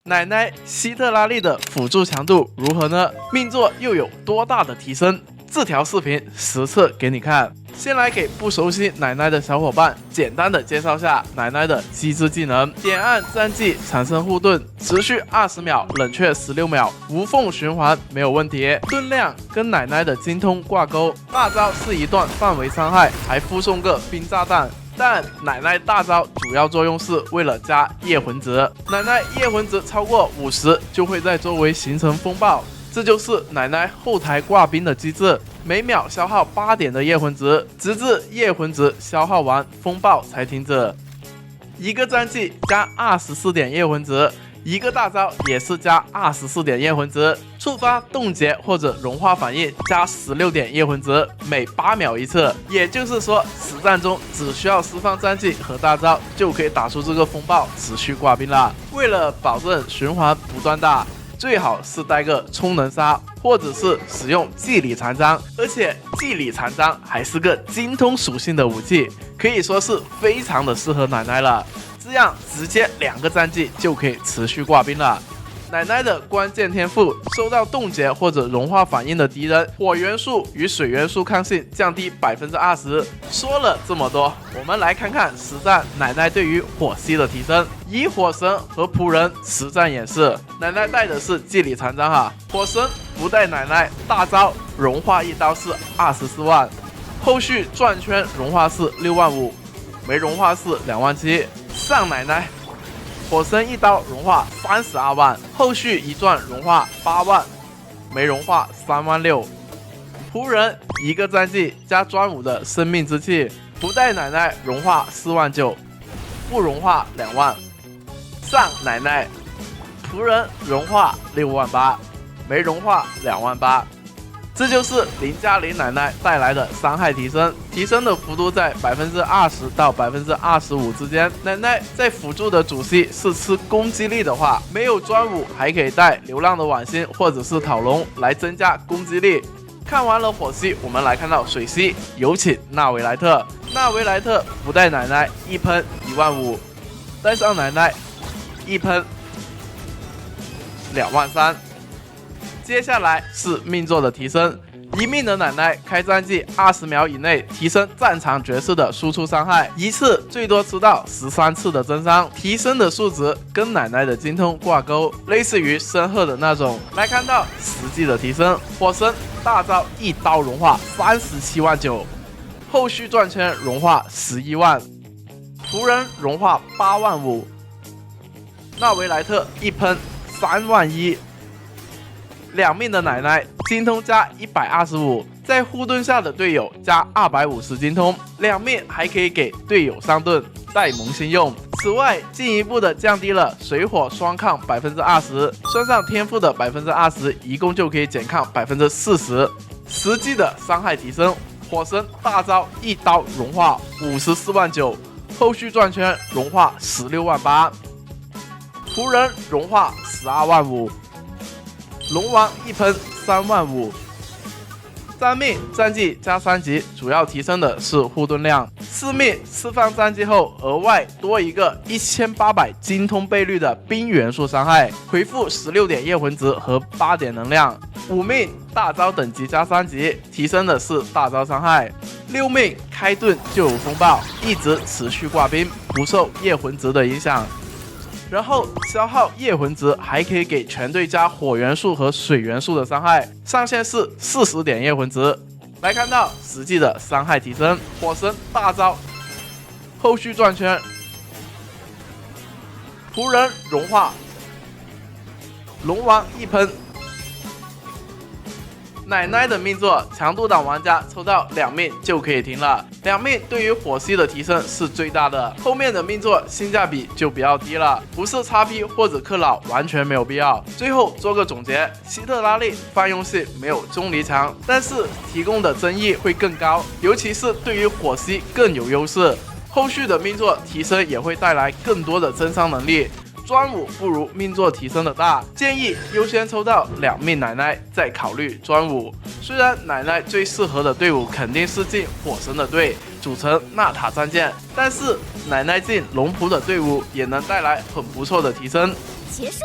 奶奶希特拉利的辅助强度如何呢？命座又有多大的提升？这条视频实测给你看。先来给不熟悉奶奶的小伙伴简单的介绍下奶奶的机制技能：点按战技产生护盾，持续20秒，冷却16秒，无缝循环没有问题。盾量跟奶奶的精通挂钩，大招是一段范围伤害，还附送个冰炸弹。但奶奶大招主要作用是为了加夜魂值，奶奶夜魂值超过50就会在周围形成风暴，这就是奶奶后台挂冰的机制，每秒消耗8点的夜魂值，直至夜魂值消耗完风暴才停止。一个战技加24点夜魂值，一个大招也是加24点夜魂值，触发冻结或者融化反应加16点夜魂值，每8秒一次。也就是说，实战中只需要释放战技和大招就可以打出这个风暴，持续挂冰了。为了保证循环不断大，最好是带个充能杀，或者是使用祭礼残章，而且祭礼残章还是个精通属性的武器，可以说是非常的适合奶奶了。这样直接2个战技就可以持续挂冰了。奶奶的关键天赋，受到冻结或者融化反应的敌人，火元素与水元素抗性降低20%。说了这么多，我们来看看实战奶奶对于火系的提升。以火神和仆人实战演示，奶奶带的是祭礼残章哈。火神不带奶奶大招融化一刀是24万，后续转圈融化是6万5，没融化是2万7。上奶奶，火神一刀融化32万，后续一转融化8万，没融化3万6。仆人一个战技加专武的生命之气，不带奶奶融化4万9，不融化2万。上奶奶，仆人融化6万8，没融化2万8。这就是0+0奶奶带来的伤害提升，提升的幅度在20%到25%之间。奶奶在辅助的主 C 是吃攻击力的话，没有专武还可以带流浪的晚星或者是讨龙来增加攻击力。看完了火系，我们来看到水系，有请纳维莱特。纳维莱特不带奶奶一喷1万5，带上奶奶一喷2万3。接下来是命座的提升，一命的奶奶开战绩20秒以内提升战场角色的输出伤害，一次最多吃到13次的增伤，提升的数值跟奶奶的精通挂钩，类似于深褐的那种。来看到实际的提升，火神大招一刀融化37万9，后续转圈融化11万，仆人融化8万5，纳维莱特一喷3万1。2命的奶奶精通加125，在护盾下的队友加250精通，2命还可以给队友上盾带萌新用。此外，进一步的降低了水火双抗20%，算上天赋的20%，一共就可以减抗40%。实际的伤害提升，火神大招一刀融化54万9，后续转圈融化16万8，仆人融化12万5。龙王一喷3万5，3命战绩加3级，主要提升的是护盾量。4命释放战绩后，额外多一个1800精通倍率的冰元素伤害，回复16点夜魂值和8点能量。5命大招等级加3级，提升的是大招伤害。6命开盾就有风暴，一直持续挂冰，不受夜魂值的影响。然后消耗夜魂值还可以给全队加火元素和水元素的伤害，上限是40点夜魂值。来看到实际的伤害提升，火神大招后续转圈，仆人融化，龙王一喷。奶奶的命座，强度党玩家抽到2命就可以停了，2命对于火系的提升是最大的，后面的命座性价比就比较低了，不是XP或者氪老完全没有必要。最后做个总结，希特拉利泛用性没有钟离强，但是提供的增益会更高，尤其是对于火系更有优势，后续的命座提升也会带来更多的增伤能力。专武不如命座提升的大，建议优先抽到2命奶奶，再考虑专武。虽然奶奶最适合的队伍肯定是进火神的队，组成纳塔战舰，但是奶奶进龙仆的队伍也能带来很不错的提升。结束。